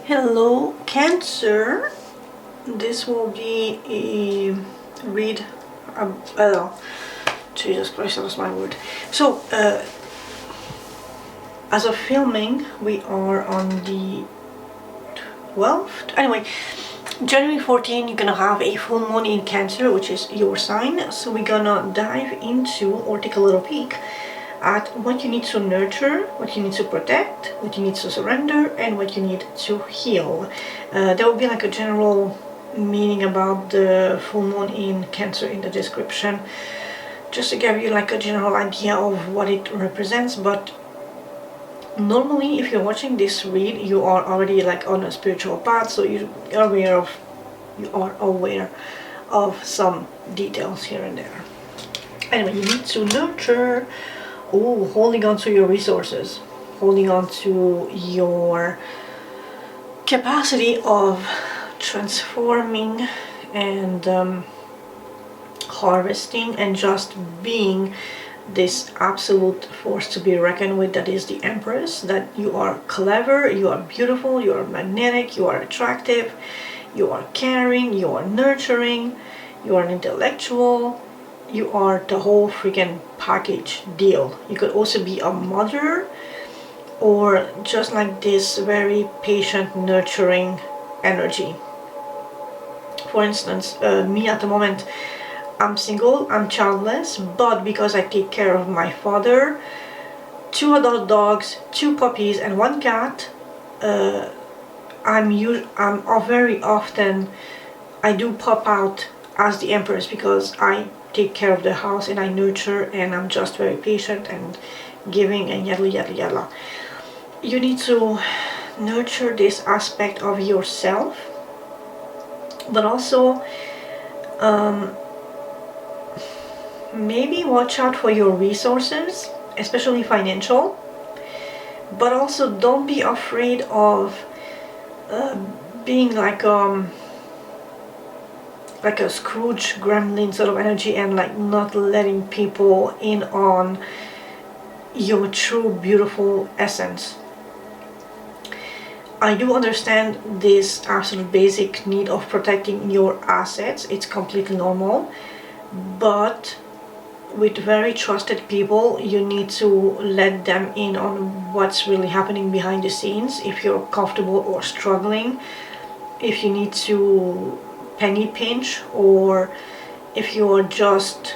Hello, Cancer. This will be a read. Jesus Christ, that was my word. So, as of filming, we are on the 12th. Anyway, January 14, you're gonna have a full moon in Cancer, which is your sign. So, we're gonna dive into or take a little peek at what you need to nurture, what you need to protect, what you need to surrender, and what you need to heal. There will be like a general meaning about the full moon in Cancer in the description, just to give you like a general idea of what it represents. But normally, if you're watching this read, you are already like on a spiritual path, so you are aware of some details here and there. Anyway, you need to nurture. Oh, holding on to your resources, holding on to your capacity of transforming and harvesting and just being this absolute force to be reckoned with, that is the Empress. That you are clever, you are beautiful, you are magnetic, you are attractive, you are caring, you are nurturing, you are an intellectual. You are the whole freaking package deal. You could also be a mother, or just like this very patient, nurturing energy. For instance, me at the moment, I'm single, I'm childless, but because I take care of my father, 2 adult dogs, 2 puppies, and 1 cat, I'm very often, I do pop out as the Empress, because I take care of the house and I nurture, and I'm just very patient and giving and yada yada yada. You need to nurture this aspect of yourself, but also maybe watch out for your resources, especially financial, but also don't be afraid of being like a Scrooge gremlin sort of energy, and like not letting people in on your true beautiful essence. I do understand this absolute basic need of protecting your assets. It's completely normal, but with very trusted people, you need to let them in on what's really happening behind the scenes. If you're comfortable or struggling, if you need to penny pinch, or if you are just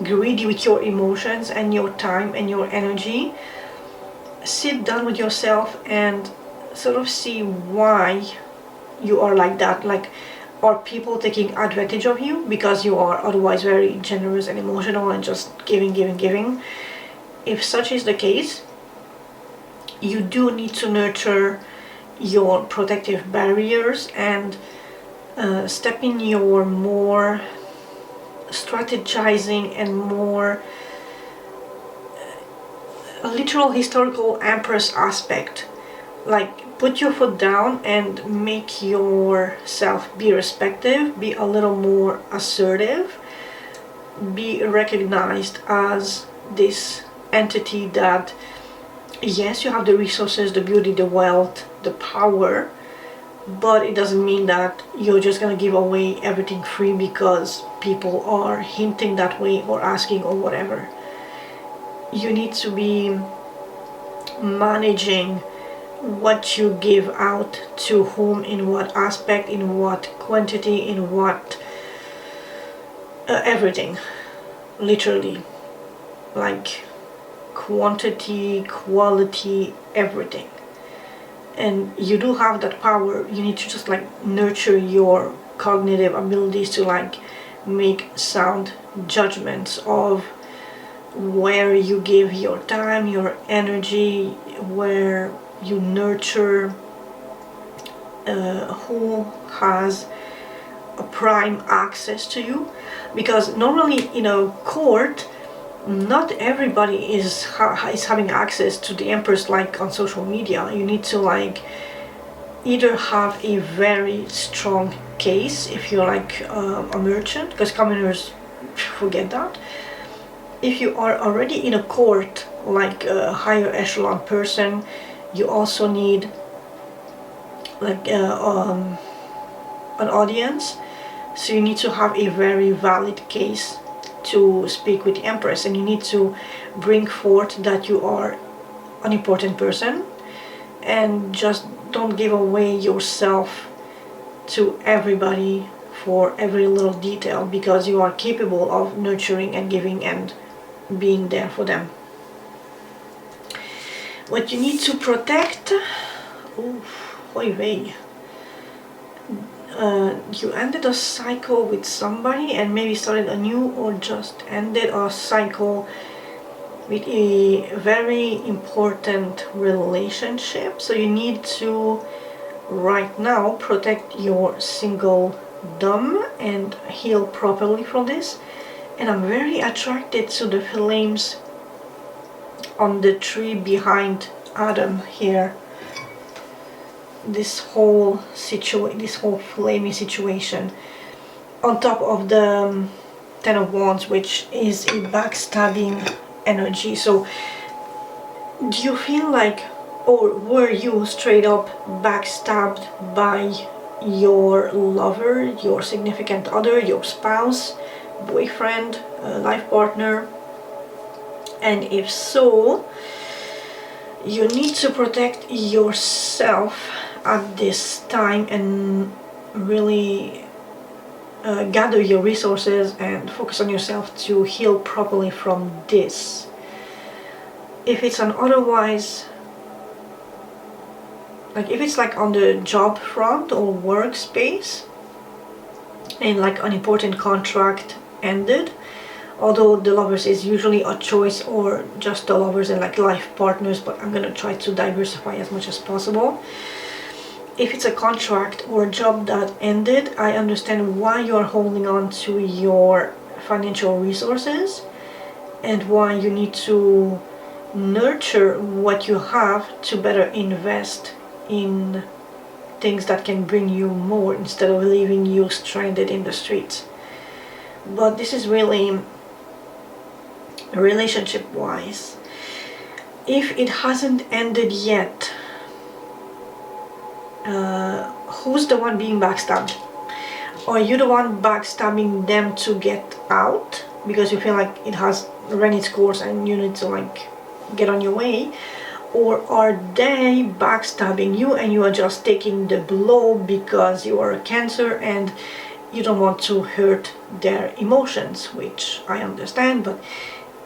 greedy with your emotions and your time and your energy, sit down with yourself and sort of see why you are like that. Like, are people taking advantage of you because you are otherwise very generous and emotional and just giving? If such is the case, you do need to nurture your protective barriers and step in your more strategizing and more literal historical Empress aspect. Like, put your foot down and make yourself be respective, be a little more assertive, be recognized as this entity that, yes, you have the resources, the beauty, the wealth, the power, but it doesn't mean that you're just gonna give away everything free because people are hinting that way or asking or whatever. You need to be managing what you give out to whom, in what aspect, in what quantity, in what everything, literally, like quantity, quality, everything. And you do have that power. You need to just like nurture your cognitive abilities to like make sound judgments of where you give your time, your energy, where you nurture, who has a prime access to you. Because normally in a court, not everybody is having access to the Empress like on social media. You need to like either have a very strong case if you're like a merchant, because commoners forget that. If you are already in a court, like a higher echelon person, you also need like an audience. So you need to have a very valid case to speak with the Empress, and you need to bring forth that you are an important person, and just don't give away yourself to everybody for every little detail, because you are capable of nurturing and giving and being there for them. What you need to protect, oy vey. You ended a cycle with somebody and maybe started a new, or just ended a cycle with a very important relationship. So you need to right now protect your singledom and heal properly from this. And I'm very attracted to the flames on the tree behind Adam here. This whole flamey situation, on top of the Ten of Wands, which is a backstabbing energy. So do you feel like, or were you straight up backstabbed by your lover, your significant other, your spouse, boyfriend, life partner? And if so, you need to protect yourself at this time and really gather your resources and focus on yourself to heal properly from this. If it's an otherwise, like if it's like on the job front or workspace and like an important contract ended, although the Lovers is usually a choice or just the Lovers and like life partners, but I'm gonna try to diversify as much as possible. If it's a contract or a job that ended, I understand why you are holding on to your financial resources and why you need to nurture what you have to better invest in things that can bring you more instead of leaving you stranded in the streets. But this is really relationship wise. If it hasn't ended yet, who's the one being backstabbed? Are you the one backstabbing them to get out because you feel like it has run its course and you need to like get on your way? Or are they backstabbing you and you are just taking the blow because you are a Cancer and you don't want to hurt their emotions, which I understand, but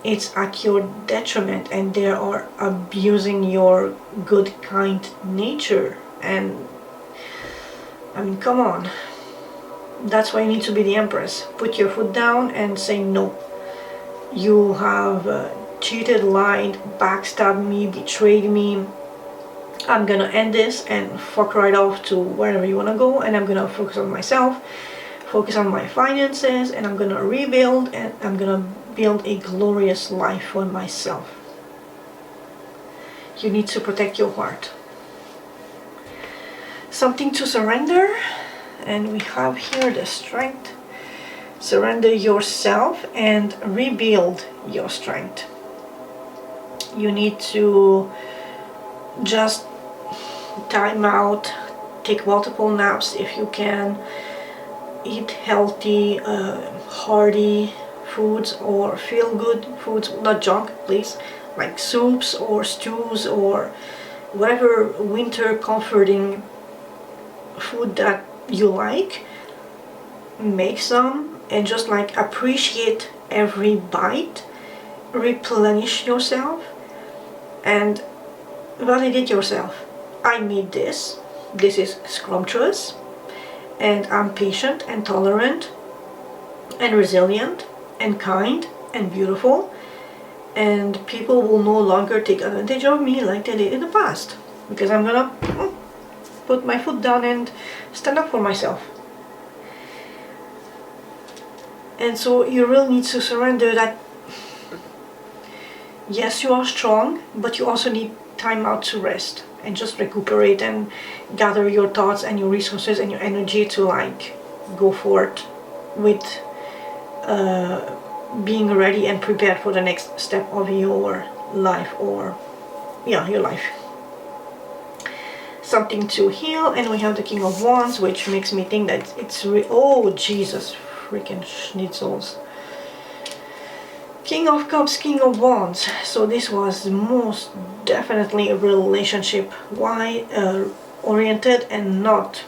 it's at your detriment and they are abusing your good, kind nature. And I mean, come on. That's why you need to be the Empress. Put your foot down and say no. You have cheated, lied, backstabbed me, betrayed me. I'm gonna end this and fuck right off to wherever you wanna go, and I'm gonna focus on myself, focus on my finances, and I'm gonna rebuild, and I'm gonna build a glorious life for myself. You need to protect your heart. Something to surrender, and we have here the Strength. Surrender yourself and rebuild your strength. You need to just time out, take multiple naps if you can, eat healthy, hearty foods or feel good foods, not junk please, like soups or stews or whatever winter comforting food that you like. Make some and just like appreciate every bite, replenish yourself and validate yourself. I made this is scrumptious, and I'm patient and tolerant and resilient and kind and beautiful, and people will no longer take advantage of me like they did in the past, because I'm gonna put my foot down and stand up for myself. And so you really need to surrender that yes, you are strong, but you also need time out to rest and just recuperate and gather your thoughts and your resources and your energy to like go forth with being ready and prepared for the next step of your life, or your life. something to heal. And we have the King of Wands, which makes me think that it's oh Jesus freaking schnitzels. King of Cups, King of Wands. So this was most definitely a relationship oriented and not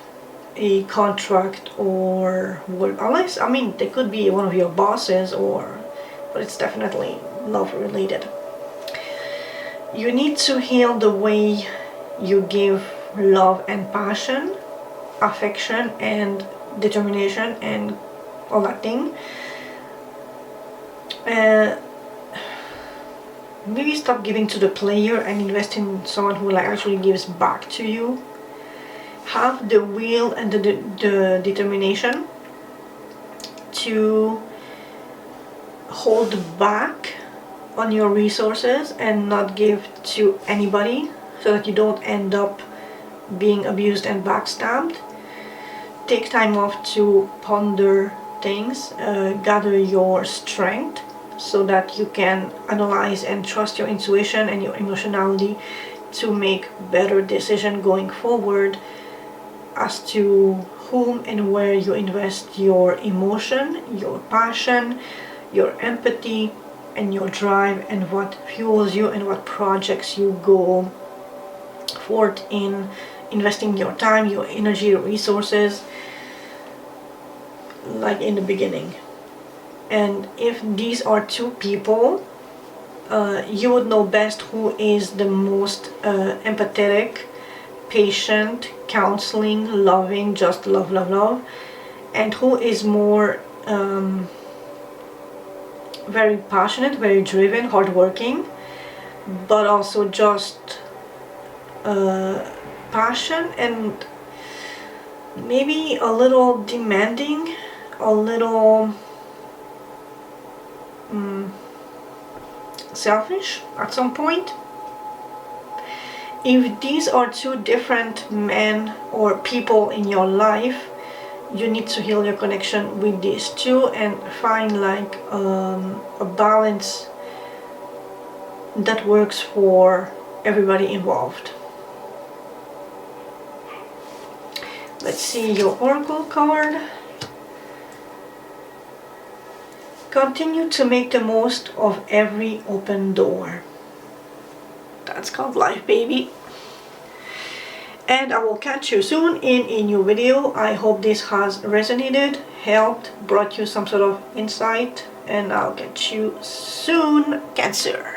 a contract or work. Unless, I mean, they could be one of your bosses, but it's definitely love related. You need to heal the way you give love and passion, affection and determination and all that thing. Maybe stop giving to the player and invest in someone who like actually gives back to you. Have the will and the determination to hold back on your resources and not give to anybody, so that you don't end up being abused and backstabbed. Take time off to ponder things, gather your strength so that you can analyze and trust your intuition and your emotionality to make better decisions going forward as to whom and where you invest your emotion, your passion, your empathy, and your drive, and what fuels you and what projects you go forth in investing your time, your energy, your resources, like in the beginning. And if these are two people, you would know best who is the most empathetic, patient, counseling, loving, just love, love, love, and who is more very passionate, very driven, hardworking, but also just passion and maybe a little demanding, a little selfish at some point. If these are two different men or people in your life, you need to heal your connection with these two and find like a balance that works for everybody involved. Let's see your oracle card. Continue to make the most of every open door. That's called life, baby. And I will catch you soon in a new video. I hope this has resonated, helped, brought you some sort of insight, and I'll catch you soon, Cancer.